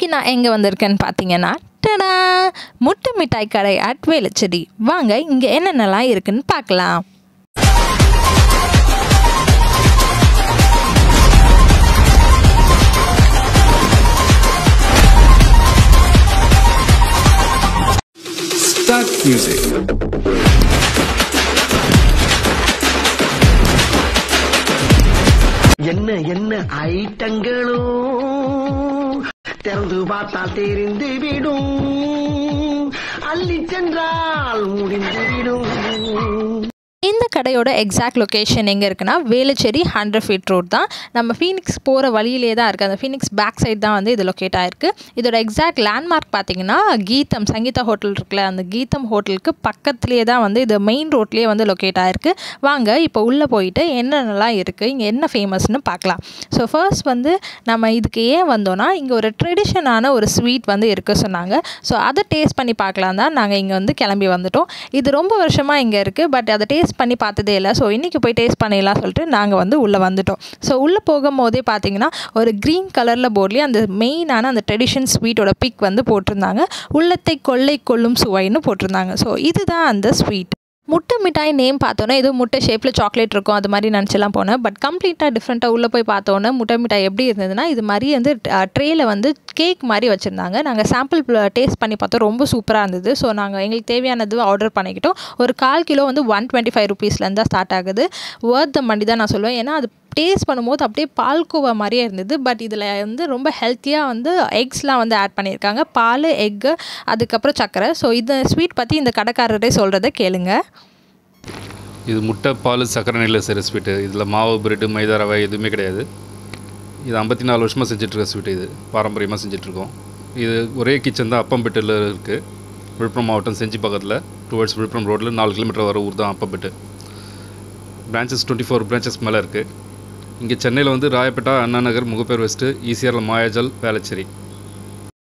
இன்றைக்கி நான் எங்கே வந்திருக்கேன்னு பார்த்தீங்கன்னா, டடா! முட்டை மிட்டாய் கடை அட் வேளச்சேரி. வாங்க இங்கே என்னென்னலாம் இருக்குன்னு பார்க்கலாம். Stuck music. என்ன ஐட்டங்களோ திறந்து பார்த்தால் தெரிந்து விடும், அள்ளி சென்றால் முடிந்து விடும். இந்த கடையோட எக்ஸாக்ட் லொக்கேஷன் எங்கே இருக்குன்னா, வேளச்சேரி 100 feet ரோட் தான். நம்ம ஃபீனிக்ஸ் போகிற வழியிலே தான் இருக்குது. அந்த ஃபீனிக்ஸ் பேக் சைட் தான் வந்து இது லொக்கேட் ஆகிருக்கு. இதோட எக்ஸாக்ட் லேண்ட்மார்க் பார்த்தீங்கன்னா, கீதம் சங்கீதா ஹோட்டல் இருக்குல்ல, அந்த கீதம் ஹோட்டலுக்கு பக்கத்துலேயே தான் வந்து இது மெயின் ரோட்லேயே வந்து லொக்கேட் ஆகிருக்கு. வாங்க இப்போ உள்ளே போயிட்டு என்னென்னலாம் இருக்குது, இங்கே என்ன ஃபேமஸ்னு பார்க்கலாம். ஸோ ஃபர்ஸ்ட் வந்து நம்ம இதுக்கு ஏன் வந்தோன்னா, இங்கே ஒரு ட்ரெடிஷனான ஒரு ஸ்வீட் வந்து இருக்குது சொன்னாங்க. ஸோ அதை டேஸ்ட் பண்ணி பார்க்கலாம் தான் நாங்கள் இங்கே வந்து கிளம்பி வந்துட்டோம். இது ரொம்ப வருஷமாக இங்கே இருக்குது, பட் அதை டேஸ்ட் பண்ணி பார்த்ததே இல்லை. ஸோ இன்றைக்கி போய் டேஸ்ட் பண்ணிடலாம் சொல்லிட்டு நாங்கள் வந்து உள்ளே வந்துட்டோம். ஸோ உள்ளே போகும்போதே பார்த்தீங்கன்னா, ஒரு க்ரீன் கலரில் போர்ட்லேயே அந்த மெயினான அந்த ட்ரெடிஷன் ஸ்வீட்டோட பிக் வந்து போட்டிருந்தாங்க. உள்ளத்தை கொள்ளை கொள்ளும் சுவைன்னு போட்டிருந்தாங்க. ஸோ இதுதான் அந்த ஸ்வீட். முட்டை மிட்டாய் நேம் பார்த்தோன்னே ஏதோ முட்டை ஷேப்பில் சாக்லேட் இருக்கும் அது மாதிரி நினச்சலாம் போனேன். பட் கம்ப்ளீட்டாக டிஃப்ரெண்ட்டாக உள்ளே போய் பார்த்தோன்னே முட்டை மிட்டாய் எப்படி இருந்ததுன்னா, இது மாதிரி வந்து ட்ரேயில் வந்து கேக் மாதிரி வச்சுருந்தாங்க. நாங்கள் சாம்பிள் டேஸ்ட் பண்ணி பார்த்தோம், ரொம்ப சூப்பராக இருந்தது. ஸோ நாங்கள் எங்களுக்கு தேவையானது ஆர்டர் பண்ணிக்கிட்டோம். ஒரு 1/4 கிலோ வந்து 125 rupeesலேருந்து தான் ஸ்டார்ட் ஆகுது. வர்த் த மணி தான் நான் சொல்லுவேன். ஏன்னா அது டேஸ்ட் பண்ணும்போது அப்படியே பால்கோவா மாதிரியே இருந்தது. பட் இதில் வந்து ரொம்ப ஹெல்த்தியாக வந்து எக்ஸ்லாம் வந்து ஆட் பண்ணியிருக்காங்க. பால், எக்கு, அதுக்கப்புறம் சர்க்கரை. ஸோ இந்த ஸ்வீட் பற்றி இந்த கடைக்காரரே சொல்கிறத கேளுங்க. இது முட்டை, பால், சர்க்கரை நெல்லில் செய்கிற ஸ்வீட்டு. இதில் மாவு, பிரெட்டு, மைதா, ரவை எதுவுமே கிடையாது. இது 54 வருஷமாக செஞ்சிட்ருக்க ஸ்வீட்டு. இது பாரம்பரியமாக செஞ்சிட்ருக்கோம். இது ஒரே கிச்சன் தான் அப்பம்பேட்டில் இருக்குது. விழுப்புரம் மாவட்டம் செஞ்சி பக்கத்தில் டுவர்ட்ஸ் விழுப்புரம் ரோட்டில் 4 கிலோமீட்டர் வர ஊர் தான் அப்பம்பேட்டு. பிரான்ச்சஸ் 24 பிரான்ச்சஸ் மேலே இருக்குது. இங்கே சென்னையில் வந்து ராயப்பேட்டா, அண்ணா நகர், முகப்பேர் வெஸ்ட்டு, ஈசிஆர், மாயாஜல், வேளச்சேரி.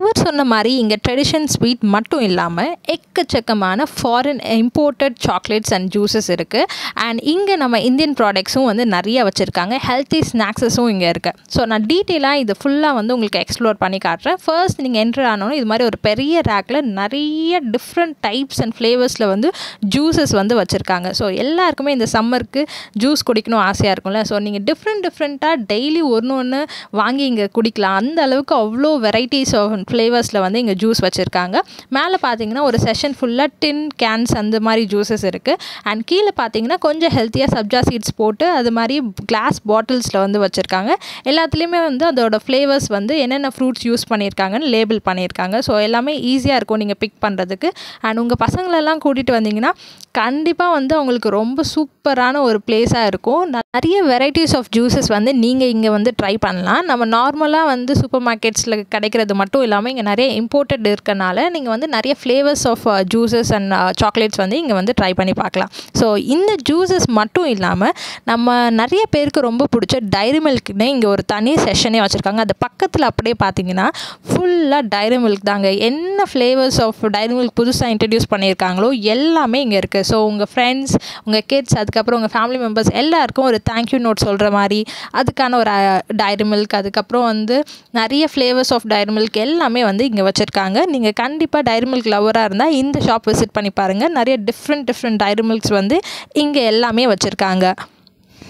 இவர் சொன்ன மாதிரி இங்கே ட்ரெடிஷன் ஸ்வீட் மட்டும் இல்லாமல் எக்கச்சக்கமான foreign imported chocolates and juices இருக்குது. அண்ட் இங்கே நம்ம இந்தியன் ப்ராடக்ட்ஸும் வந்து நிறைய வச்சுருக்காங்க. ஹெல்த்தி ஸ்நாக்ஸஸும் இங்கே இருக்குது. ஸோ நான் டீட்டெயிலாக இது ஃபுல்லாக வந்து உங்களுக்கு எக்ஸ்ப்ளோர் பண்ணி காட்டுறேன். ஃபர்ஸ்ட் நீங்கள் என்ட்ரு ஆனோன்னு இது மாதிரி ஒரு பெரிய ரேக்கில் நிறைய டிஃப்ரெண்ட் டைப்ஸ் அண்ட் ஃப்ளேவர்ஸில் வந்து ஜூஸஸ் வந்து வச்சுருக்காங்க. ஸோ எல்லாருக்குமே இந்த சம்மருக்கு ஜூஸ் குடிக்கணும் ஆசையாக இருக்கும்ல. ஸோ நீங்கள் டிஃப்ரெண்ட்டாக டெய்லி ஒன்று வாங்கி இங்கே குடிக்கலாம். அந்த அளவுக்கு அவ்வளோ வெரைட்டிஸ் ஆஃப் ஃப்ளேவர்ஸில் வந்து இங்கே ஜூஸ் வச்சுருக்காங்க. மேலே பார்த்தீங்கன்னா ஒரு செஷன் ஃபுல்லாக டின் கேன்ஸ் அந்த மாதிரி ஜூஸஸ் இருக்குது. அண்ட் கீழே பார்த்தீங்கன்னா கொஞ்சம் ஹெல்த்தியாக சப்ஜா சீட்ஸ் போட்டு அது மாதிரி கிளாஸ் பாட்டில்ஸில் வந்து வச்சுருக்காங்க. எல்லாத்துலேயுமே வந்து அதோட ஃப்ளேவர்ஸ் வந்து என்னென்ன ஃப்ரூட்ஸ் யூஸ் பண்ணியிருக்காங்கன்னு லேபிள் பண்ணியிருக்காங்க. ஸோ எல்லாமே ஈஸியாக இருக்கும் நீங்கள் பிக் பண்ணுறதுக்கு. அண்ட் உங்கள் பசங்களெல்லாம் கூட்டிகிட்டு வந்தீங்கன்னா கண்டிப்பாக வந்து அவங்களுக்கு ரொம்ப சூப்பரான ஒரு பிளேஸாக இருக்கும். நிறைய வெரைட்டிஸ் ஆஃப் ஜூஸஸ் வந்து நீங்கள் இங்கே வந்து ட்ரை பண்ணலாம். நம்ம நார்மலாக வந்து சூப்பர் மார்க்கெட்ஸில் கிடைக்கிறது மட்டும் இல்லாமல் இங்கே நிறைய இம்போர்ட்டட் இருக்கனால நீங்கள் வந்து நிறைய flavours of juices and chocolates வந்து இங்கே வந்து ட்ரை பண்ணி பார்க்கலாம். ஸோ இந்த ஜூஸஸ் மட்டும் இல்லாமல் நம்ம நிறைய பேருக்கு ரொம்ப பிடிச்ச டைரி மில்க்னே இங்கே ஒரு தனி செஷனே வச்சுருக்காங்க. அது பக்கத்தில் அப்படியே பார்த்தீங்கன்னா ஃபுல்லாக டைரி மில்க் தாங்க. என்ன ஃப்ளேவர்ஸ் ஆஃப் டைரி மில்க் புதுசாக இன்ட்ரடியூஸ் பண்ணியிருக்காங்களோ எல்லாமே இங்கே இருக்குது. ஸோ உங்கள் ஃப்ரெண்ட்ஸ், உங்கள் கிட்ஸ், அதுக்கப்புறம் உங்கள் ஃபேமிலி மெம்பர்ஸ் எல்லாருக்கும் ஒரு தேங்க்யூ நோட் சொல்கிற மாதிரி அதுக்கான ஒரு டைரி மில்க், அதுக்கப்புறம் வந்து நிறைய ஃப்ளேவர்ஸ் ஆஃப் டைரி மில்க் எல்லாமே வந்து இங்கே வச்சுருக்காங்க. நீங்கள் கண்டிப்பாக டைரி மில்க் லவராக இருந்தால் இந்த ஷாப் விசிட் பண்ணி பாருங்கள். நிறைய டிஃப்ரெண்ட் டைரி மில்க்ஸ் வந்து இங்கே எல்லாமே வச்சுருக்காங்க.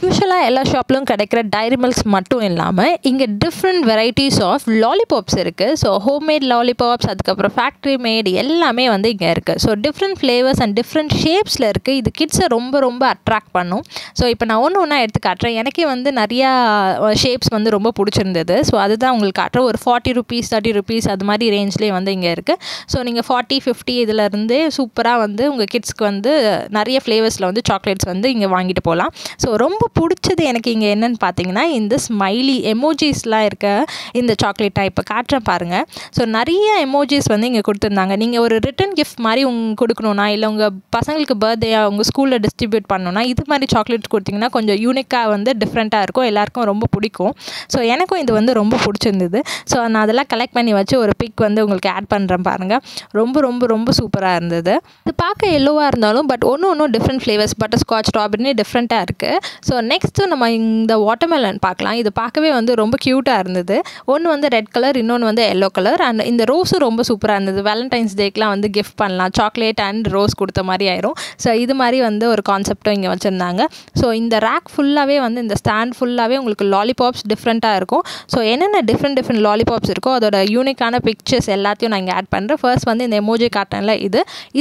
யூஸ்வலாக எல்லா ஷாப்லையும் கிடைக்கிற டைரி மில்க்ஸ் மட்டும் இல்லாமல் இங்கே டிஃப்ரெண்ட் வெரைட்டிஸ் ஆஃப் லாலிபாப்ஸ் இருக்குது. ஸோ ஹோம்மேட் லாலிபாப்ஸ், அதுக்கப்புறம் ஃபேக்ட்ரி மேட் எல்லாமே வந்து இங்கே இருக்குது. So different flavours and different ஷேப்ஸில் இருக்குது. இது கிட்ஸை ரொம்ப அட்ராக்ட் பண்ணும். ஸோ இப்போ நான் ஒன்றா எடுத்து காட்டுறேன். எனக்கே வந்து நிறையா ஷேப்ஸ் வந்து ரொம்ப பிடிச்சிருந்தது. ஸோ அதுதான் உங்களுக்கு காட்டுறேன். ஒரு 40 rupees 30 rupees அது மாதிரி ரேஞ்ச்லேயே வந்து இங்கே இருக்குது. ஸோ நீங்கள் 40 50 இதிலருந்தே சூப்பராக வந்து உங்கள் கிட்ஸ்க்கு வந்து நிறைய ஃப்ளேவர்ஸில் வந்து சாக்லேட்ஸ் வந்து இங்கே வாங்கிட்டு போகலாம். ஸோ ரொம்ப பிடிச்சது எனக்கு இங்கே என்னென்னு பார்த்தீங்கன்னா, இந்த ஸ்மைலி எமோஜிஸ்லாம் இருக்க இந்த சாக்லேட்டாக இப்போ காட்டுறேன் பாருங்கள். ஸோ நிறைய எமோஜிஸ் வந்து இங்கே கொடுத்துருந்தாங்க. நீங்கள் ஒரு ரிட்டன் கிஃப்ட் மாதிரி கொடுக்கணுன்னா, இல்லை உங்கள் பசங்களுக்கு பர்த்டே உங்கள் ஸ்கூலில் டிஸ்ட்ரிபியூட் பண்ணணுன்னா இது மாதிரி சாக்லேட்ஸ் கொடுத்திங்கன்னா கொஞ்சம் யூனிக்காக வந்து டிஃப்ரெண்ட்டாக இருக்கும். எல்லாருக்கும் ரொம்ப பிடிக்கும். ஸோ எனக்கும் இது வந்து ரொம்ப பிடிச்சிருந்தது. ஸோ நான் அதெல்லாம் கலெக்ட் பண்ணி வச்சு ஒரு பிக் வந்து உங்களுக்கு ஆட் பண்ணுறேன் பாருங்கள். ரொம்ப சூப்பராக இருந்தது. இது பார்க்க எல்லோவாக இருந்தாலும் பட் ஒன்று டிஃப்ரெண்ட் ஃப்ளேவர்ஸ், பட்டர் ஸ்காட்ச், ஸ்ட்ராபெரின்னு டிஃப்ரெண்ட்டாக இருக்குது. ஸோ நெக்ஸ்ட்டு நம்ம இந்த வாட்டர்மெலன் பார்க்கலாம். இது பார்க்கவே வந்து ரொம்ப க்யூட்டாக இருந்தது. ஒன்று வந்து ரெட் கலர், இன்னொன்று வந்து எல்லோ கலர். அண்ட் இந்த ரோஸும் ரொம்ப சூப்பராக இருந்தது. வேலண்டைன்ஸ் டேக்கெலாம் வந்து கிஃப்ட் பண்ணலாம். சாக்லேட் அண்ட் ரோஸ் கொடுத்த மாதிரி ஆயிரும். ஸோ இது மாதிரி வந்து ஒரு கான்செப்டும் இங்கே வச்சுருந்தாங்க. ஸோ இந்த ரேக் ஃபுல்லாகவே வந்து இந்த ஸ்டாண்ட் ஃபுல்லாகவே உங்களுக்கு லாலிபாப்ஸ் டிஃப்ரெண்ட்டாக இருக்கும். ஸோ என்னென்ன டிஃப்ரெண்ட் லாலிபாப்ஸ் இருக்கோ அதோட யூனிக்கான பிக்சர்ஸ் எல்லாத்தையும் நான் இங்கே ஆட் பண்ணுறேன். ஃபர்ஸ்ட் வந்து இந்த எமோஜி காட்டனில்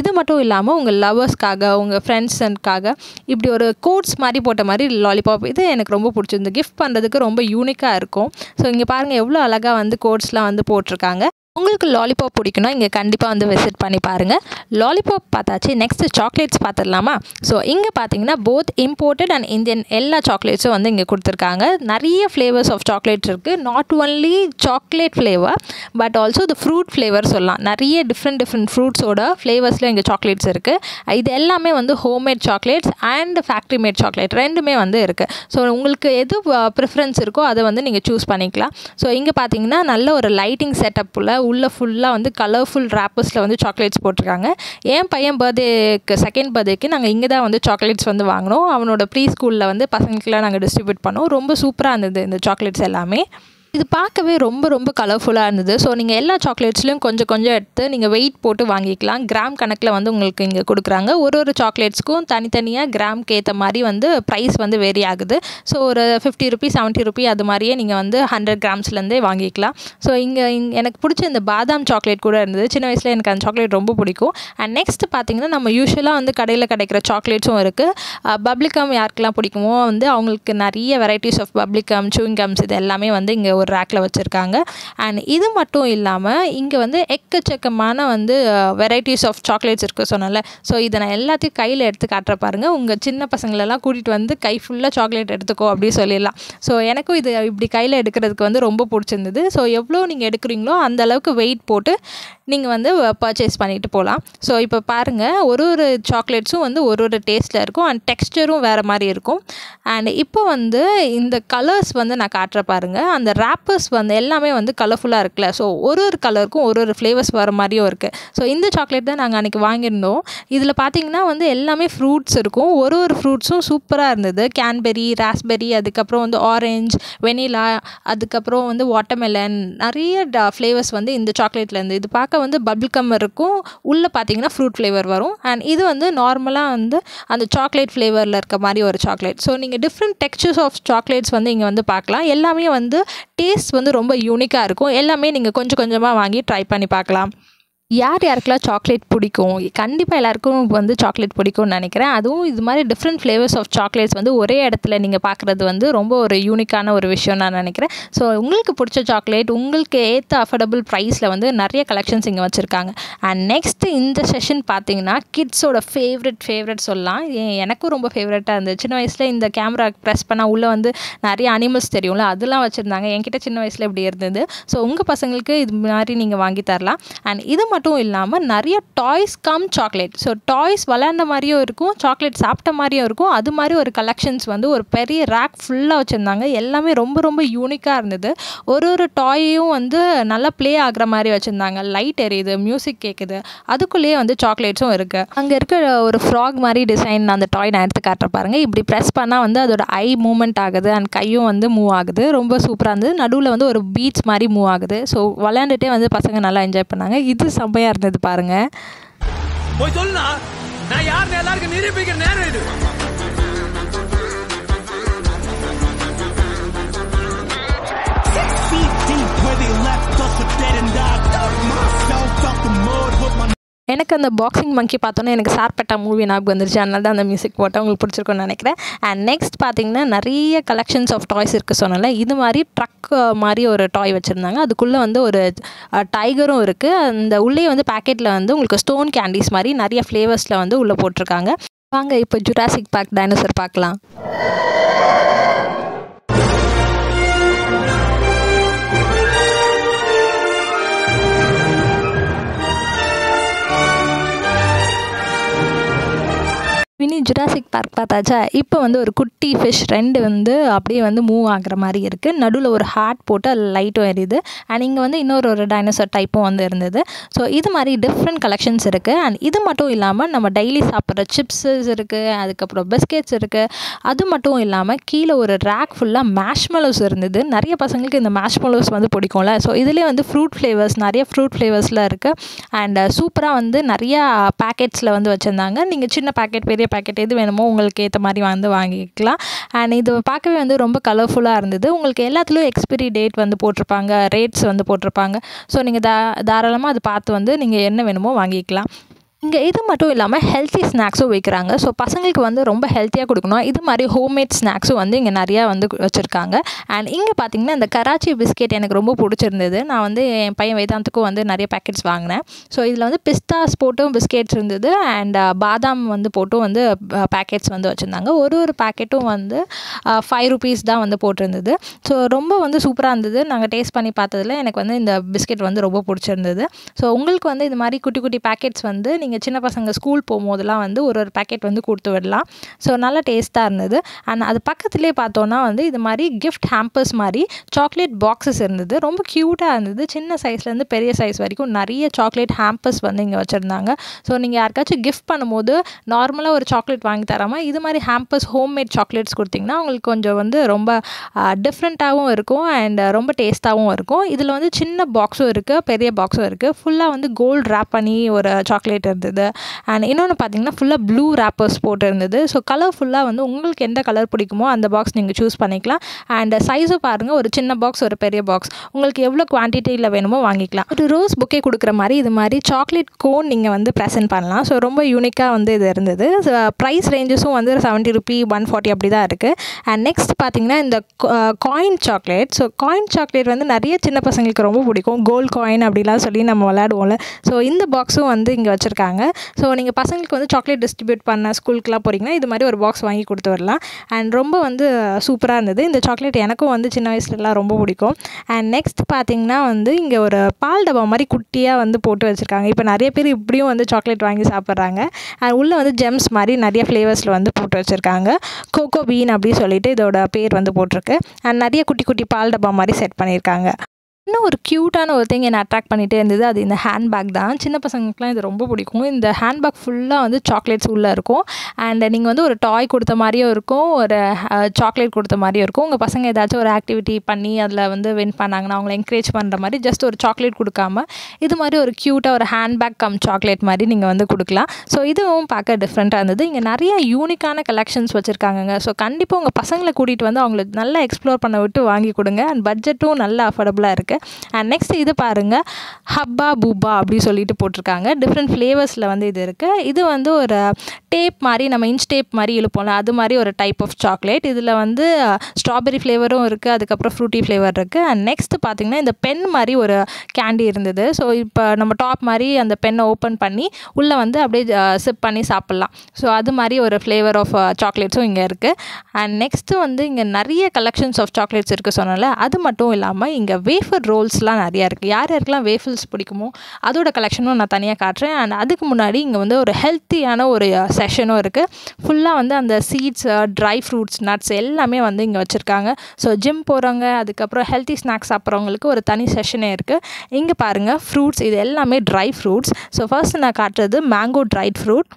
இது மட்டும் இல்லாமல் உங்கள் லவர்ஸ்க்காக, உங்கள் ஃப்ரெண்ட்ஸுக்காக இப்படி ஒரு கோட்ஸ் மாதிரி போட்ட மாதிரி லாலிபாப். இது எனக்கு ரொம்ப பிடிச்சிருந்து. கிஃப்ட் பண்ணுறதுக்கு ரொம்ப யூனிக்காக இருக்கும். ஸோ இங்கே பாருங்கள் எவ்வளோ அழகாக வந்து கோட்ஸ்லாம் வந்து போட்டிருக்காங்க. உங்களுக்கு லாலிபாப் பிடிக்குன்னா இங்கே கண்டிப்பாக வந்து விசிட் பண்ணி பாருங்கள். லாலிபாப் பார்த்தாச்சு. நெக்ஸ்ட்டு சாக்லேட்ஸ் பார்த்துடலாமா? ஸோ இங்கே பார்த்தீங்கன்னா போத் இம்போர்ட்டட் அண்ட் இந்தியன் எல்லா சாக்லேட்ஸும் வந்து இங்கே கொடுத்துருக்காங்க. நிறைய ஃப்ளேவர்ஸ் ஆஃப் சாக்லேட்ஸ் இருக்குது. Not only chocolate flavour but also the fruit flavour சொல்லலாம். நிறைய டிஃப்ரெண்ட் ஃப்ரூட்ஸோட ஃப்ளேவர்ஸில் இங்கே சாக்லேட்ஸ் இருக்குது. இது எல்லாமே வந்து homemade chocolates and factory made chocolate ரெண்டுமே வந்து இருக்குது. ஸோ உங்களுக்கு எது ப்ரிஃபரன்ஸ் இருக்கோ அதை வந்து நீங்கள் சூஸ் பண்ணிக்கலாம். ஸோ இங்கே பார்த்தீங்கன்னா நல்ல ஒரு லைட்டிங் செட்டப்பில் உள்ள ஃபுல்லாக வந்து கலர்ஃபுல் ரேப்பர்ஸில் வந்து சாக்லேட்ஸ் போட்டிருக்காங்க. என் பையன் செகண்ட் பர்த்டேக்கு நாங்கள் இங்கே தான் வந்து சாக்லேட்ஸ் வந்து வாங்கினோம். அவனோட ப்ரீ ஸ்கூலில் வந்து பசங்களுக்குலாம் நாங்கள் டிஸ்ட்ரிபியூட் பண்ணோம். ரொம்ப சூப்பராக இருந்தது இந்த சாக்லேட்ஸ் எல்லாமே. இது பார்க்கவே ரொம்ப ரொம்ப கலர்ஃபுல்லாக இருந்தது. ஸோ நீங்கள் எல்லா சாக்லேட்ஸ்லையும் கொஞ்சம் கொஞ்சம் எடுத்து நீங்கள் வெயிட் போட்டு வாங்கிக்கலாம். கிராம் கணக்கில் வந்து உங்களுக்கு இங்கே கொடுக்குறாங்க. ஒரு சாக்லேட்ஸ்க்கும் தனித்தனியாக கிராம்க்கு ஏற்ற மாதிரி வந்து ப்ரைஸ் வந்து வேரி ஆகுது. ஸோ ஒரு 50 ரூபீஸ் 70 ரூபீ அது மாதிரியே நீங்கள் வந்து 100 கிராம்ஸ்லேருந்தே வாங்கிக்கலாம். ஸோ இங்கே எனக்கு பிடிச்ச இந்த பாதாம் சாக்லேட் கூட இருந்தது. சின்ன வயசில் எனக்கு அந்த சாக்லேட் ரொம்ப பிடிக்கும். அண்ட் நெக்ஸ்ட் பார்த்திங்கன்னா நம்ம யூஸ்வலாக வந்து கடையில் கிடைக்கிற சாக்லேட்ஸும் இருக்குது. பப்ளிகம் யாருக்கெல்லாம் பிடிக்குமோ வந்து அவங்களுக்கு நிறைய வெரைட்டிஸ் ஆஃப் பப்ளிகம், சூயிங் கம்ஸ் இது எல்லாமே வந்து இங்கே ஒரு ரேக்கில் வச்சுருக்காங்க. அண்ட் இது மட்டும் இல்லாமல் இங்கே வந்து எக்கச்சக்கமான வந்து வெரைட்டிஸ் ஆஃப் சாக்லேட்ஸ் இருக்குது சொன்னால. ஸோ இதை நான் எல்லாத்தையும் கையில் எடுத்து காட்டுற பாருங்கள். உங்கள் சின்ன பசங்களெல்லாம் கூட்டிகிட்டு வந்து கை ஃபுல்லாக சாக்லேட் எடுத்துக்கோ அப்படின்னு சொல்லிடலாம். ஸோ எனக்கும் இது இப்படி கையில் எடுக்கிறதுக்கு வந்து ரொம்ப பிடிச்சிருந்தது. ஸோ எவ்வளோ நீங்கள் எடுக்கிறீங்களோ அந்த அளவுக்கு வெயிட் போட்டு நீங்கள் வந்து பர்ச்சேஸ் பண்ணிட்டு போகலாம். ஸோ இப்போ பாருங்கள் ஒரு சாக்லேட்ஸும் வந்து ஒரு டேஸ்ட்டில் இருக்கும் அண்ட் டெக்ஸ்டரும் வேறு மாதிரி இருக்கும். அண்ட் இப்போ வந்து இந்த கலர்ஸ் வந்து நான் காட்டுற பாருங்கள். அந்த ரேப்பர்ஸ் வந்து எல்லாமே வந்து கலர்ஃபுல்லாக இருக்குல்ல. ஸோ ஒரு கலருக்கும் ஒரு ஃப்ளேவர்ஸ் வர மாதிரியும் இருக்குது. ஸோ இந்த சாக்லேட் தான் நாங்கள் அன்றைக்கி வாங்கியிருந்தோம். இதில் பார்த்திங்கன்னா வந்து எல்லாமே ஃப்ரூட்ஸ் இருக்கும். ஒரு ஃப்ரூட்ஸும் சூப்பராக இருந்தது. கேன்பெரி, ராஸ்பெரி, அதுக்கப்புறம் வந்து ஆரஞ்ச், வெனிலா, அதுக்கப்புறம் வந்து வாட்டர்மெலன், நிறைய ஃப்ளேவர்ஸ் வந்து இந்த சாக்லேட்லேருந்து. இது பார்க்க வந்து பபிள்கம் இருக்கும். உள்ளே பார்த்தீங்கன்னா ஃப்ரூட் ஃப்ளேவர் வரும். அண்ட் இது வந்து நார்மலாக வந்து அந்த சாக்லேட் ஃப்ளேவரில் இருக்க மாதிரி ஒரு சாக்லேட். ஸோ நீங்கள் டிஃப்ரெண்ட் டெக்ஸ்சர்ஸ் ஆஃப் சாக்லேட்ஸ் வந்து இங்கே வந்து பார்க்கலாம். எல்லாமே வந்து டேஸ்ட் வந்து ரொம்ப யூனிக்காக இருக்கும். எல்லாமே நீங்கள் கொஞ்சம் கொஞ்சமாக வாங்கி ட்ரை பண்ணி பார்க்கலாம். யாருக்கெல்லாம் சாக்லேட் பிடிக்கும்? கண்டிப்பாக எல்லாருக்கும் வந்து சாக்லேட் பிடிக்கும்னு நினைக்கிறேன். அதுவும் இது மாதிரி டிஃப்ரெண்ட் ஃப்ளேவர்ஸ் ஆஃப் சாக்லேட்ஸ் வந்து ஒரே இடத்துல நீங்கள் பார்க்குறது வந்து ரொம்ப ஒரு யூனிக்கான ஒரு விஷயம் நான் நினைக்கிறேன். ஸோ உங்களுக்கு பிடிச்ச சாக்லேட் உங்களுக்கு ஏற்ற அஃபோர்டபுள் ப்ரைஸில் வந்து நிறைய கலெக்ஷன்ஸ் இங்கே வச்சுருக்காங்க. அண்ட் நெக்ஸ்ட்டு இந்த செஷன் பார்த்தீங்கன்னா கிட்ஸோட ஃபேவரட் சொல்லலாம். எனக்கும் ரொம்ப ஃபேவரட்டாக இருந்தது. சின்ன வயசில் இந்த கேமரா ப்ரெஸ் பண்ணால் உள்ளே வந்து நிறைய அனிமல்ஸ் தெரியும்ல, அதெல்லாம் வச்சுருந்தாங்க. என்கிட்ட சின்ன வயசில் இப்படி இருந்தது. ஸோ உங்கள் பசங்களுக்கு இது மாதிரி நீங்கள் வாங்கி தரலாம். அண்ட் இது மட்டும் இல்லாமல் நிறைய toys come chocolate. So toys விளையாண்ட மாதிரியும் இருக்கும், சாக்லேட் சாப்பிட்ட மாதிரியும் இருக்கும். அது மாதிரி ஒரு கலெக்ஷன்ஸ் வந்து ஒரு பெரிய ரேக் ஃபுல்லாக வச்சுருந்தாங்க. எல்லாமே ரொம்ப ரொம்ப யூனிக்காக இருந்தது. ஒரு டாயையும் வந்து நல்லா ப்ளே ஆகிற மாதிரி வச்சுருந்தாங்க. லைட் எரியுது, மியூசிக் கேட்குது, அதுக்குள்ளேயே வந்து சாக்லேட்ஸும் இருக்குது. அங்கே இருக்க ஒரு ஃப்ராக் மாதிரி டிசைன் அந்த டாய் நான் எடுத்து காட்டுற பாருங்கள். இப்படி ப்ரெஸ் பண்ணால் வந்து அதோட ஐ மூமெண்ட் ஆகுது அண்ட் கையும் வந்து மூவ் ஆகுது. ரொம்ப சூப்பராக இருந்தது. நடுவில் வந்து ஒரு பீட்ஸ் மாதிரி மூவ் ஆகுது. ஸோ விளையாண்டுட்டே வந்து பசங்க நல்லா என்ஜாய் பண்ணாங்க. இது செம்மையாக இருந்தது பாருங்க. போய் சொல்லுனா நான் யாருன்னு எல்லாருக்கும் நிரூபிக்கிற நேரம் இது. எனக்கு அந்த பாக்ஸிங் மங்கி பார்த்தோன்னே எனக்கு சார்பட்டா மூவி ஞாபகம் வந்துருச்சு. அதனால தான் அந்த மியூசிக் போட்டேன். உங்களுக்கு பிடிச்சிருக்குன்னு நினைக்கிறேன். அண்ட் நெக்ஸ்ட் பார்த்தீங்கன்னா நிறைய கலெக்ஷன்ஸ் ஆஃப் டாய்ஸ் இருக்குது சொன்னால. இது மாதிரி ட்ரக் மாதிரி ஒரு டாய் வச்சுருந்தாங்க. அதுக்குள்ளே வந்து ஒரு டைகரும் இருக்குது. அந்த உள்ளே வந்து பேக்கெட்டில் வந்து உங்களுக்கு ஸ்டோன் கேண்டீஸ் மாதிரி நிறைய ஃப்ளேவர்ஸில் வந்து உள்ளே போட்டிருக்காங்க. வாங்க இப்போ ஜுராசிக் பார்க் டைனோசர் பார்க்கலாம். மினி ஜுராசிக் பார்க் பார்த்தாச்சா. இப்போ வந்து ஒரு குட்டி ஃபிஷ் 2 வந்து அப்படியே வந்து மூவ் ஆகுற மாதிரி இருக்குது. நடுவில் ஒரு ஹார்ட் போட்டு அதில் லைட்டும் எரியுது. அண்ட் இங்கே வந்து இன்னொரு டைனோசர் டைப்பும் வந்து இருந்தது. ஸோ இது மாதிரி டிஃப்ரெண்ட் கலெக்ஷன்ஸ் இருக்குது. அண்ட் இது மட்டும் இல்லாமல் நம்ம டெய்லி சாப்பிட்ற சிப்ஸஸ் இருக்குது, அதுக்கப்புறம் பிஸ்கெட்ஸ் இருக்குது. அது மட்டும் இல்லாமல் கீழே ஒரு ரேக் ஃபுல்லாக மேஷ்மெலோஸ் இருந்தது. நிறைய பசங்களுக்கு இந்த மேஷ்மெலோஸ் வந்து பிடிக்கும்ல. ஸோ இதுலேயே வந்து ஃப்ரூட் ஃப்ளேவர்ஸ், நிறைய ஃப்ரூட் ஃப்ளேவர்ஸில் இருக்குது. அண்ட் சூப்பராக வந்து நிறையா பேக்கெட்ஸில் வந்து வச்சுருந்தாங்க. நீங்கள் சின்ன பேக்கெட் பெரிய பேக்கெட் எது வேணுமோ உங்களுக்கு ஏற்ற மாதிரி வந்து வாங்கிக்கலாம். அண்ட் இது பார்க்கவே வந்து ரொம்ப கலர்ஃபுல்லாக இருந்தது. உங்களுக்கு எல்லாத்துலேயும் எக்ஸ்பிரி டேட் வந்து போட்டிருப்பாங்க, ரேட்ஸ் வந்து போட்டிருப்பாங்க. ஸோ நீங்கள் தாராளமாக அதை பார்த்து வந்து நீங்கள் என்ன வேணுமோ வாங்கிக்கலாம். இங்கே இது மட்டும் இல்லாமல் ஹெல்த்தி ஸ்நாக்ஸும் வைக்கிறாங்க. ஸோ பசங்களுக்கு வந்து ரொம்ப ஹெல்த்தியாக கொடுக்கணும். இது மாதிரி ஹோம்மேட் ஸ்நாக்ஸும் வந்து இங்கே நிறையா வந்து வச்சுருக்காங்க. அண்ட் இங்கே பார்த்தீங்கன்னா இந்த கராச்சி பிஸ்கெட் எனக்கு ரொம்ப பிடிச்சிருந்தது. நான் வந்து என் பையன் வேதாந்துக்கும் வந்து நிறைய பேக்கெட்ஸ் வாங்கினேன். ஸோ இதில் வந்து பிஸ்தாஸ் போட்டும் பிஸ்கெட்ஸ் இருந்தது. அண்ட் பாதாம் வந்து போட்டும் வந்து பேக்கெட்ஸ் வந்து வச்சுருந்தாங்க. ஒரு பேக்கெட்டும் வந்து 5 rupees தான் வந்து போட்டிருந்தது. ஸோ ரொம்ப வந்து சூப்பராக இருந்தது. நாங்கள் டேஸ்ட் பண்ணி பார்த்ததில் எனக்கு வந்து இந்த பிஸ்கெட் வந்து ரொம்ப பிடிச்சிருந்தது. ஸோ உங்களுக்கு வந்து இது மாதிரி குட்டி குட்டி பேக்கெட்ஸ் வந்து நீங்கள் சின்ன பசங்க ஸ்கூல் போகும்போதெல்லாம் வந்து ஒரு பேக்கெட் வந்து கொடுத்து விடலாம். ஸோ நல்லா டேஸ்ட்டாக இருந்தது. அண்ட் அது பக்கத்துலேயே பார்த்தோன்னா வந்து இது மாதிரி கிஃப்ட் ஹேம்பர்ஸ் மாதிரி சாக்லேட் பாக்ஸஸ் இருந்தது. ரொம்ப க்யூட்டாக இருந்தது. சின்ன சைஸ்லேருந்து பெரிய சைஸ் வரைக்கும் நிறைய சாக்லேட் ஹேம்பர்ஸ் வந்து இங்கே வச்சுருந்தாங்க. ஸோ நீங்கள் யாருக்காச்சும் கிஃப்ட் பண்ணும்போது நார்மலாக ஒரு சாக்லேட் வாங்கி தராமல் இது மாதிரி ஹேம்பர்ஸ் ஹோம்மேட் சாக்லேட்ஸ் கொடுத்திங்கன்னா உங்களுக்கு கொஞ்சம் வந்து ரொம்ப டிஃப்ரெண்ட்டாகவும் இருக்கும் அண்ட் ரொம்ப டேஸ்ட்டாகவும் இருக்கும். இதில் வந்து சின்ன பாக்ஸும் இருக்குது, பெரிய பாக்ஸும் இருக்குது. ஃபுல்லாக வந்து கோல்டு ரேப் பண்ணி ஒரு சாக்லேட் இருந்தது. அண்ட் இன்னொன்று பார்த்தீங்கன்னா ஃபுல்லாக ப்ளூ ரேப்பர்ஸ் போட்டு இருந்தது. ஸோ கலர்ஃபுல்லாக வந்து உங்களுக்கு எந்த கலர் பிடிக்குமோ அந்த பாக்ஸ் நீங்கள் சூஸ் பண்ணிக்கலாம். அண்ட் சைஸும் பாருங்கள், ஒரு சின்ன பாக்ஸ் ஒரு பெரிய பாக்ஸ் உங்களுக்கு எவ்வளோ குவான்டிட்டியில் வேணுமோ வாங்கிக்கலாம். ஒரு ரோஸ் புக்கே கொடுக்குற மாதிரி இது மாதிரி சாக்லேட் கோன் நீங்கள் வந்து ப்ரெசென்ட் பண்ணலாம். ஸோ ரொம்ப யூனிக்காக வந்து இது இருந்தது. ப்ரைஸ் ரேஞ்சஸும் வந்து 70 rupee 140 அப்படி தான் இருக்குது. அண்ட் நெக்ஸ்ட் பார்த்தீங்கன்னா இந்த coin chocolate. So coin chocolate வந்து நிறைய சின்ன பசங்களுக்கு ரொம்ப பிடிக்கும். கோல்டு காயின் அப்படிலாம் சொல்லி நம்ம விளையாடுவோம்ல. ஸோ இந்த பாக்ஸும் வந்து இங்கே வச்சுருக்காங்க. ஸோ நீங்கள் பசங்களுக்கு வந்து சாக்லேட் டிஸ்ட்ரிபியூட் பண்ண ஸ்கூலுக்குலாம் போகிறீங்கன்னா இது மாதிரி ஒரு பாக்ஸ் வாங்கி கொடுத்து வரலாம். அண்ட் ரொம்ப வந்து சூப்பராக இருந்தது. இந்த சாக்லேட் எனக்கும் வந்து சின்ன வயசுலலாம் ரொம்ப பிடிக்கும். அண்ட் நெக்ஸ்ட் பார்த்தீங்கன்னா வந்து இங்கே ஒரு பால் டப்பா மாதிரி குட்டியாக வந்து போட்டு வச்சுருக்காங்க. இப்போ நிறைய பேர் இப்படியும் வந்து சாக்லேட் வாங்கி சாப்பிட்றாங்க. அண்ட் உள்ளே வந்து ஜெம்ஸ் மாதிரி நிறைய ஃப்ளேவர்ஸில் வந்து போட்டு வச்சுருக்காங்க. கோகோ பீன் அப்படின்னு சொல்லிட்டு இதோட பேர் வந்து போட்டிருக்கு. அண்ட் நிறைய குட்டி குட்டி பால் டப்பா மாதிரி செட் பண்ணியிருக்காங்க. இன்னும் ஒரு க்யூட்டான ஒரு திங் என்னை அட்ராக்ட் பண்ணிகிட்டே இருந்தது. அது இந்த ஹேண்ட்பேக் தான். சின்ன பசங்களுக்குலாம் இது ரொம்ப பிடிக்கும். இந்த ஹேண்ட்பேக் ஃபுல்லாக வந்து சாக்லேட்ஸ் உள்ளே இருக்கும். அண்ட் நீங்கள் வந்து ஒரு டாய் கொடுத்த மாதிரியும் இருக்கும், ஒரு சாக்லேட் கொடுத்த மாதிரியும் இருக்கும். உங்கள் பசங்க ஏதாச்சும் ஒரு ஆக்டிவிட்டி பண்ணி அதில் வந்து வின் பண்ணாங்கன்னா அவங்கள என்கரேஜ் பண்ணுற மாதிரி ஜஸ்ட் ஒரு சாக்லேட் கொடுக்காம இது மாதிரி ஒரு க்யூட்டாக ஒரு ஹேண்ட்பேக் கம் சாக்லேட் மாதிரி நீங்கள் வந்து கொடுக்கலாம். ஸோ இதுவும் பார்க்க டிஃப்ரெண்ட்டாக இருந்தது. இங்கே நிறைய யூனிக்கான கலெக்ஷன்ஸ் வச்சுருக்காங்க. ஸோ கண்டிப்பாக உங்கள் பசங்களை கூட்டிகிட்டு வந்து அவங்கள நல்லா எக்ஸ்ப்ளோர் பண்ண விட்டு வாங்கி கொடுங்க. அண்ட் பட்ஜெட்டும் நல்லா அஃபோர்டபுளாக இருக்குது. அண்ட் நெக்ஸ்ட் இது பாருங்கள், ஹப்பா பூபா அப்படி சொல்லிட்டு போட்டிருக்காங்க. டிஃப்ரெண்ட் ஃப்ளேவர்ஸில் வந்து இது இருக்குது. இது வந்து ஒரு டேப் மாதிரி, நம்ம இன்ச் டேப் மாதிரி இழுப்போம்ல, அது மாதிரி ஒரு டைப் ஆஃப் சாக்லேட். இதில் வந்து ஸ்ட்ராபெரி ஃப்ளேவரும் இருக்குது, அதுக்கப்புறம் ஃப்ரூட்டி ஃப்ளேவர் இருக்குது. அண்ட் நெக்ஸ்ட் பார்த்திங்கன்னா இந்த பென் மாதிரி ஒரு கேண்டி இருந்தது. ஸோ இப்போ நம்ம டாப் மாதிரி அந்த பென்னை ஓப்பன் பண்ணி உள்ளே வந்து அப்படியே சிப் பண்ணி சாப்பிட்லாம். ஸோ அது மாதிரி ஒரு ஃப்ளேவர் ஆஃப் சாக்லேட்ஸும் இங்கே இருக்குது. அண்ட் நெக்ஸ்ட்டு வந்து இங்கே நிறைய கலெக்ஷன்ஸ் ஆஃப் சாக்லேட்ஸ் இருக்குது சொன்னால. அது மட்டும் இல்லாமல் இங்கே வேஃபர் ரோல்ஸ்லாம் நிறையா இருக்குது. யாருக்கெல்லாம் வேஃபில்ஸ் பிடிக்குமோ அதோட கலெக்ஷனும் நான் தனியாக காட்டுறேன். அண்ட் அதுக்கு முன்னாடி இங்கே வந்து ஒரு ஹெல்த்தியான ஒரு செஷனும் இருக்குது. ஃபுல்லாக வந்து அந்த சீட்ஸ், ட்ரை ஃப்ரூட்ஸ், நட்ஸ் எல்லாமே வந்து இங்கே வச்சுருக்காங்க. ஸோ ஜிம் போகிறவங்க, அதுக்கப்புறம் ஹெல்த்தி ஸ்நாக்ஸ் சாப்பிட்றவங்களுக்கு ஒரு தனி செஷனே இருக்குது. இங்கே பாருங்கள், ஃப்ரூட்ஸ் இது எல்லாமே ட்ரை ஃப்ரூட்ஸ். ஸோ ஃபர்ஸ்ட் நான் காட்டுறது mango dried fruit.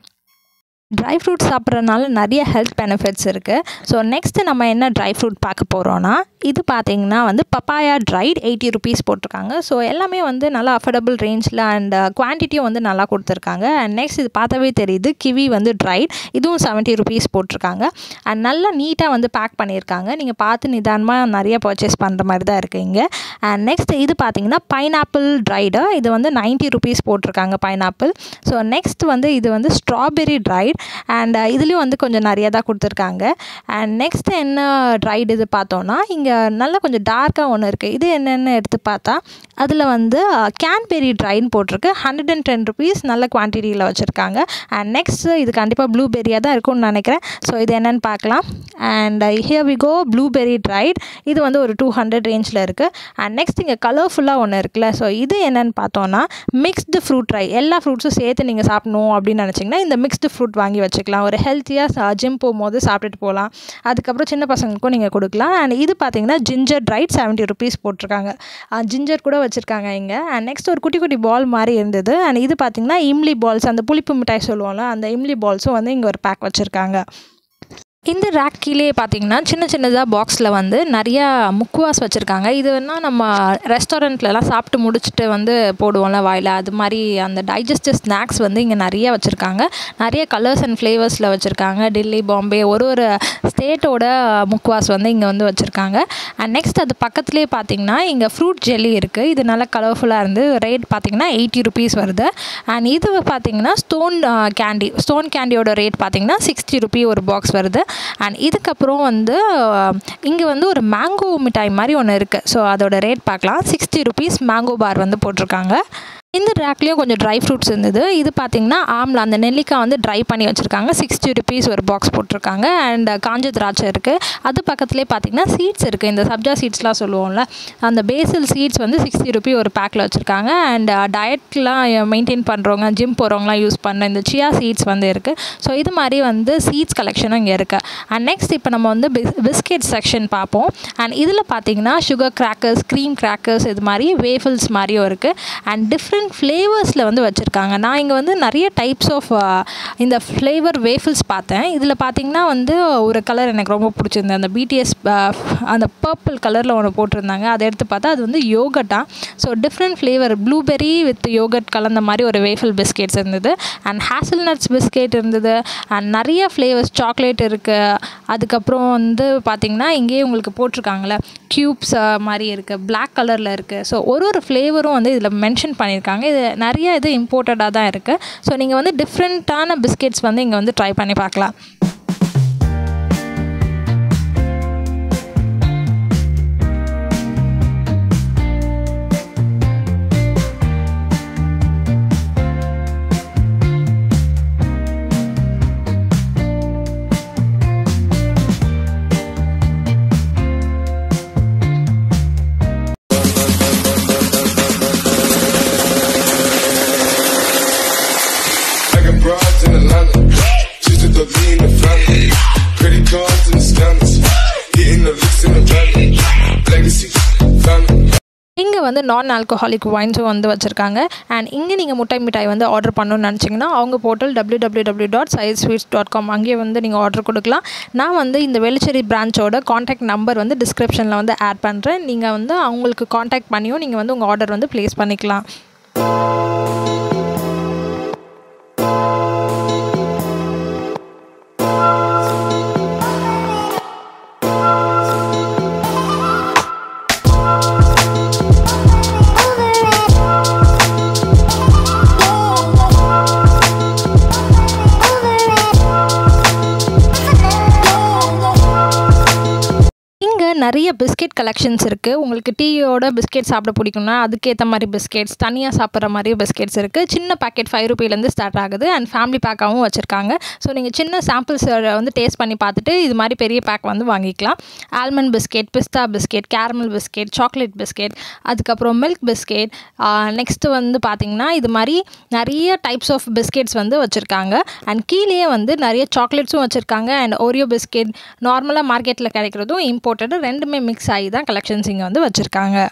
Dry fruits சாப்பிட்றதுனால நிறைய ஹெல்த் பெனிஃபிட்ஸ் இருக்குது. ஸோ நெக்ஸ்ட்டு நம்ம என்ன ட்ரை ஃப்ரூட் பார்க்க போகிறோன்னா, இது பார்த்திங்கன்னா வந்து பப்பாயா ட்ரைட் 80 rupees போட்டிருக்காங்க. ஸோ எல்லாமே வந்து நல்லா அஃபோர்டபுள் ரேஞ்சில் அண்ட் குவான்டிட்டியும் வந்து நல்லா கொடுத்துருக்காங்க. அண்ட் நெக்ஸ்ட் இது பார்த்தாவே தெரியுது, கிவி வந்து ட்ரைட், இதுவும் 70 rupees போட்டிருக்காங்க. அண்ட் நல்லா நீட்டாக வந்து பேக் பண்ணியிருக்காங்க. நீங்கள் பார்த்து நிதானமாக நிறைய பர்ச்சேஸ் பண்ணுற மாதிரி தான் இருக்குது இங்கே. அண்ட் நெக்ஸ்ட் இது பார்த்திங்கன்னா பைனாப்பிள் ட்ரைடு, இது வந்து 90 rupees போட்டிருக்காங்க பைனாப்பிள். ஸோ நெக்ஸ்ட் வந்து இது வந்து ஸ்ட்ராபெரி ட்ரைட் அண்ட் இதுலேயும் வந்து கொஞ்சம் நிறையா தான் கொடுத்துருக்காங்க. அண்ட் நெக்ஸ்ட் என்ன ட்ரைடு இது பார்த்தோன்னா, இங்கே நல்லா கொஞ்சம் டார்க்காக ஒன்று இருக்குது. இது என்னென்னு எடுத்து பார்த்தா அதில் வந்து கேன்பெரி ட்ரைன்னு போட்டிருக்கு. 110 rupees நல்ல குவான்டிட்டியில் வச்சுருக்காங்க. அண்ட் நெக்ஸ்ட் இது கண்டிப்பாக ப்ளூபெரியாக தான் இருக்கும்னு நினைக்கிறேன். ஸோ இது என்னென்னு பார்க்கலாம். And here we go, blueberry dried, இது வந்து ஒரு 200 ரேஞ்சில் இருக்குது. அண்ட் நெக்ஸ்ட் இங்கே கலர்ஃபுல்லாக ஒன்று இருக்குல்ல, ஸோ இது என்னென்னு பார்த்தோன்னா மிக்ஸ்டு ஃப்ரூட் ட்ரை. எல்லா ஃப்ரூட்ஸும் சேர்த்து நீங்கள் சாப்பிடணும் அப்படின்னு நினச்சிங்கன்னா இந்த மிக்ஸ்டு ஃப்ரூட் வாங்கி வச்சுக்கலாம். ஒரு ஹெல்த்தியாக ஜிம் போகும்போது சாப்பிட்டுட்டு போகலாம். அதுக்கப்புறம் சின்ன பசங்களுக்கும் நீங்கள் கொடுக்கலாம். அண்ட் இது பார்த்தீங்கன்னா ஜிஞ்சர் ட்ரைட் 70 rupees போட்டிருக்காங்க. ஜிஞ்சர் கூட வச்சுருக்காங்க இங்கே. அண்ட் நெக்ஸ்ட் ஒரு குட்டி குட்டி பால் மாதிரி இருந்தது. அண்ட் இது பார்த்தீங்கன்னா இம்லி பால்ஸ், அந்த புளிப்பு மிட்டாய் சொல்லுவோம்ல, அந்த இம்லி பால்ஸும் வந்து இங்கே ஒரு பேக் வச்சுருக்காங்க. இந்த ரேக் கீழே பார்த்தீங்கன்னா சின்ன சின்னதாக பாக்ஸில் வந்து நிறையா முக்குவாஸ் வச்சுருக்காங்க. இது வேணால் நம்ம ரெஸ்டாரண்ட்லலாம் சாப்பிட்டு முடிச்சுட்டு வந்து போடுவோம்ல வாயில், அது மாதிரி அந்த டைஜஸ்டிவ் ஸ்நாக்ஸ் வந்து இங்கே நிறையா வச்சுருக்காங்க. நிறைய கலர்ஸ் அண்ட் ஃப்ளேவர்ஸில் வச்சுருக்காங்க. டெல்லி, பாம்பே, ஒரு ஸ்டேட்டோட முக்குவாஸ் வந்து இங்கே வந்து வச்சுருக்காங்க. அண்ட் நெக்ஸ்ட் அது பக்கத்துலேயே பார்த்தீங்கன்னா இங்கே ஃப்ரூட் ஜெல்லி இருக்குது. இது நல்லா கலர்ஃபுல்லாக இருந்து ரேட் பார்த்தீங்கன்னா 80 rupees வருது. அண்ட் இது பார்த்தீங்கன்னா ஸ்டோன் கேண்டியோட ரேட் பார்த்தீங்கன்னா 60 rupees ஒரு பாக்ஸ் வருது. அண்ட் இதுக்கப்புறம் வந்து இங்கே வந்து ஒரு மேங்கோ மிட்டாய் மாதிரி ஒன்று இருக்குது. ஸோ அதோட ரேட் பார்க்கலாம். 60 rupees மேங்கோ பார் வந்து போட்டிருக்காங்க. இந்த ரேக்லேயும் கொஞ்சம் ட்ரை ஃப்ரூட்ஸ் இருந்தது. இது பார்த்திங்கன்னா ஆம்லா, அந்த நெல்லிக்காய் வந்து ட்ரை பண்ணி வச்சுருக்காங்க. 60 rupees ஒரு பாக்ஸ் போட்டிருக்காங்க. அண்ட் காஞ்ச திராட்சை இருக்குது. அது பக்கத்துலேயே பார்த்திங்கன்னா சீட்ஸ் இருக்குது. இந்த சப்ஜா சீட்ஸ்லாம் சொல்லுவோம்ல, அந்த பேசில் சீட்ஸ் வந்து 60 rupees ஒரு பேக்கில் வச்சுருக்காங்க. அண்ட் டயட்லாம் மெயின்டைன் பண்ணுறவங்க, ஜிம் போகிறவங்களாம் யூஸ் பண்ண இந்த சியா சீட்ஸ் வந்து இருக்குது. ஸோ இது மாதிரி வந்து சீட்ஸ் கலெக்ஷனும் இங்கே இருக்குது. அண்ட் நெக்ஸ்ட் இப்போ நம்ம வந்து பிஸ்கெட் செக்ஷன் பார்ப்போம். அண்ட் இதில் பார்த்திங்கன்னா சுகர் கிராக்கர்ஸ், க்ரீம் கிராக்கர்ஸ், இது மாதிரி வேஃபிள்ஸ் மாதிரியும் இருக்குது. அண்ட் டிஃப்ரெண்ட் ஃப்ளேவர்ஸில் வந்து வச்சுருக்காங்க. நான் இங்கே வந்து நிறைய டைப்ஸ் ஆஃப் இந்த ஃப்ளேவர் வேஃபிள்ஸ் பார்த்தேன். இதில் பார்த்திங்கன்னா வந்து ஒரு கலர் எனக்கு ரொம்ப பிடிச்சிருந்தது. அந்த BTS அந்த பர்பிள் கலரில் ஒன்று போட்டிருந்தாங்க. அதை எடுத்து பார்த்தா அது வந்து யோகட்டா. So different flavour, blueberry with yogurt கலந்த மாதிரி ஒரு வேஃபிள் பிஸ்கெட்ஸ் இருந்தது. அண்ட் ஹேசல்நட்ஸ் பிஸ்கெட் இருந்தது. அண்ட் நிறைய ஃப்ளேவர்ஸ், சாக்லேட் இருக்குது. அதுக்கப்புறம் வந்து பார்த்திங்கன்னா இங்கேயே உங்களுக்கு போட்டிருக்காங்களே க்யூப்ஸ் மாதிரி இருக்குது, பிளாக் கலரில் இருக்குது. ஸோ ஒரு ஃப்ளேவரும் வந்து இதில் மென்ஷன் பண்ணியிருக்காங்க. இது நிறைய இது இம்போர்ட்டடாக தான் இருக்குது. ஸோ நீங்கள் வந்து டிஃப்ரெண்ட்டான பிஸ்கெட்ஸ் வந்து இங்கே வந்து ட்ரை பண்ணி பார்க்கலாம். இங்கே வந்து நான் ஆல்கஹாலிக் வைன்ஸும் வந்து வச்சுருக்காங்க. அண்ட் இங்கே நீங்கள் முட்டை மிட்டாய் வந்து ஆர்டர் பண்ணணும்னு நினச்சிங்கன்னா அவங்க போர்ட்டல் www.sayasweets.com அங்கேயே வந்து நீங்கள் ஆர்டர் கொடுக்கலாம். நான் வந்து இந்த வேலுச்சேரி பிரான்ச்சோட காண்டாக்ட் நம்பர் வந்து டிஸ்கிரிப்ஷனில் வந்து ஆட் பண்ணுறேன். நீங்கள் வந்து அவங்களுக்கு காண்டாக்ட் பண்ணியும் நீங்கள் வந்து உங்கள் ஆர்டர் வந்து ப்ளேஸ் பண்ணிக்கலாம். நிறைய பிஸ்கெட் கலெக்ஷன்ஸ் இருக்குது. உங்களுக்கு டீயோட பிஸ்கெட் சாப்பிட பிடிக்கும்னா அதுக்கேற்ற மாதிரி பிஸ்கெட்ஸ், தனியாக சாப்பிட்ற மாதிரி பிஸ்கெட்ஸ் இருக்குது. சின்ன பேக்கெட் 5 rupeesலேருந்து ஸ்டார்ட் ஆகுது. அண்ட் ஃபேமிலி பேக்காகவும் வச்சுருக்காங்க. ஸோ நீங்கள் சின்ன சாம்பிள்ஸ் வந்து டேஸ்ட் பண்ணி பார்த்துட்டு இது மாதிரி பெரிய பேக் வந்து வாங்கிக்கலாம். Almond biscuit, pista biscuit, caramel biscuit, chocolate biscuit, அதுக்கப்புறம் மில்க் பிஸ்கெட். நெக்ஸ்ட்டு வந்து பார்த்திங்கன்னா இது மாதிரி நிறைய டைப்ஸ் ஆஃப் பிஸ்கெட்ஸ் வந்து வச்சுருக்காங்க. அண்ட் கீழேயே வந்து நிறைய சாக்லேட்ஸும் வச்சுருக்காங்க. அண்ட் ஓரியோ பிஸ்கெட் நார்மலாக மார்க்கெட்டில் கிடைக்கிறதும் இம்போர்ட்டடு ரெண்டுமே மிக்ஸ் ஆகி தான் கலெக்ஷன்ஸ் இங்கே வந்து வச்சுருக்காங்க.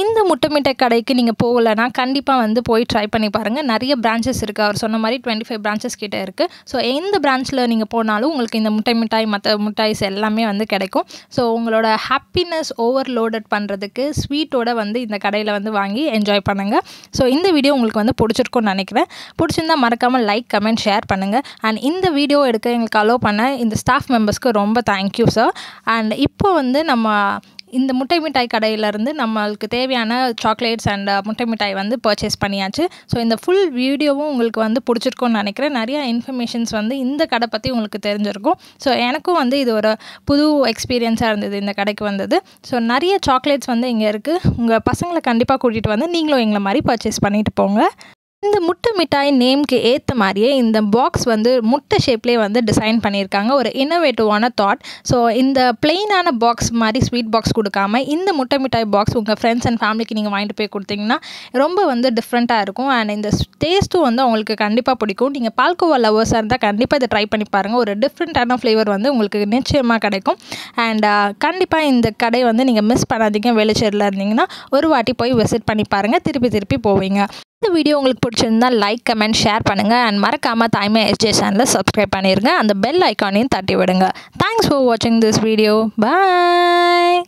இந்த முட்டை மிட்டாய் கடைக்கு நீங்கள் போகலைன்னா கண்டிப்பாக வந்து போய் ட்ரை பண்ணி பாருங்கள். நிறைய பிரான்ச்சஸ் இருக்குது. அவர் சொன்ன மாதிரி 25 branches கிட்ட இருக்குது. ஸோ எந்த பிரான்ச்சில் நீங்கள் போனாலும் உங்களுக்கு இந்த முட்டை மிட்டாய் மற்ற மிட்டாய்ஸ் எல்லாமே வந்து கிடைக்கும். ஸோ உங்களோட ஹாப்பினஸ் ஓவர்லோடட் பண்ணுறதுக்கு ஸ்வீட்டோட வந்து இந்த கடையில் வந்து வாங்கி என்ஜாய் பண்ணுங்கள். ஸோ இந்த வீடியோ உங்களுக்கு வந்து பிடிச்சிருக்கும்னு நினைக்கிறேன். பிடிச்சிருந்தால் மறக்காமல் லைக், கமெண்ட், ஷேர் பண்ணுங்கள். அண்ட் இந்த வீடியோ எடுக்க எங்களுக்கு அலோவ் பண்ண இந்த ஸ்டாஃப் மெம்பர்ஸ்க்கு ரொம்ப தேங்க்யூ சார். அண்ட் இப்போ வந்து நம்ம இந்த முட்டை மிட்டாய் கடையிலேருந்து நம்மளுக்கு தேவையான சாக்லேட்ஸ் அண்ட் முட்டை மிட்டாய் வந்து பர்ச்சேஸ் பண்ணியாச்சு. ஸோ இந்த ஃபுல் வீடியோவும் உங்களுக்கு வந்து பிடிச்சிருக்கும்னு நினைக்கிறேன். நிறையா இன்ஃபர்மேஷன்ஸ் வந்து இந்த கடை பற்றி உங்களுக்கு தெரிஞ்சிருக்கும். ஸோ எனக்கும் வந்து இது ஒரு புது எக்ஸ்பீரியன்ஸாக இருந்தது இந்த கடைக்கு வந்தது. ஸோ நிறைய சாக்லேட்ஸ் வந்து இங்கே இருக்குது. உங்கள் பசங்களை கண்டிப்பாக கூட்டிகிட்டு வந்து நீங்களும் எங்களை மாதிரி பர்ச்சேஸ் பண்ணிட்டு போங்க. இந்த முட்டை மிட்டாய் நேம்க்கு ஏற்ற மாதிரியே இந்த பாக்ஸ் வந்து முட்டை ஷேப்லேயே வந்து டிசைன் பண்ணியிருக்காங்க. ஒரு இன்னோவேட்டிவான தாட். ஸோ இந்த பிளெயினான பாக்ஸ் மாதிரி ஸ்வீட் பாக்ஸ் கொடுக்காம இந்த முட்டை மிட்டாய் பாக்ஸ் உங்கள் ஃப்ரெண்ட்ஸ் அண்ட் ஃபேமிலிக்கு நீங்கள் வாங்கிட்டு போய் கொடுத்தீங்கன்னா ரொம்ப வந்து டிஃப்ரெண்ட்டாக இருக்கும். அண்ட் இந்த டேஸ்ட்டும் வந்து உங்களுக்கு கண்டிப்பாக பிடிக்கும். நீங்கள் பால்கோவா லவர்ஸாக இருந்தால் கண்டிப்பாக இதை ட்ரை பண்ணி பாருங்கள். ஒரு டிஃப்ரெண்ட்டான ஃப்ளேவர் வந்து உங்களுக்கு நிச்சயமாக கிடைக்கும். அண்ட் கண்டிப்பாக இந்த கடை வந்து நீங்கள் மிஸ் பண்ணாதீங்க. வேளச்சேரியில் இருந்தீங்கன்னா ஒரு வாட்டி போய் விசிட் பண்ணி பாருங்கள். திருப்பி போவீங்க. இந்த வீடியோ உங்களுக்கு பிடிச்சிருந்தா லைக், கமெண்ட், ஷேர் பண்ணுங்கள். அண்ட் மறக்காமல் தாய்மை SJ சேனலை சப்ஸ்கிரைப் பண்ணிடுங்க. அந்த பெல் ஐக்கானையும் தட்டி விடுங்க. தேங்க்ஸ் ஃபார் வாட்சிங் திஸ் வீடியோ. பாய்.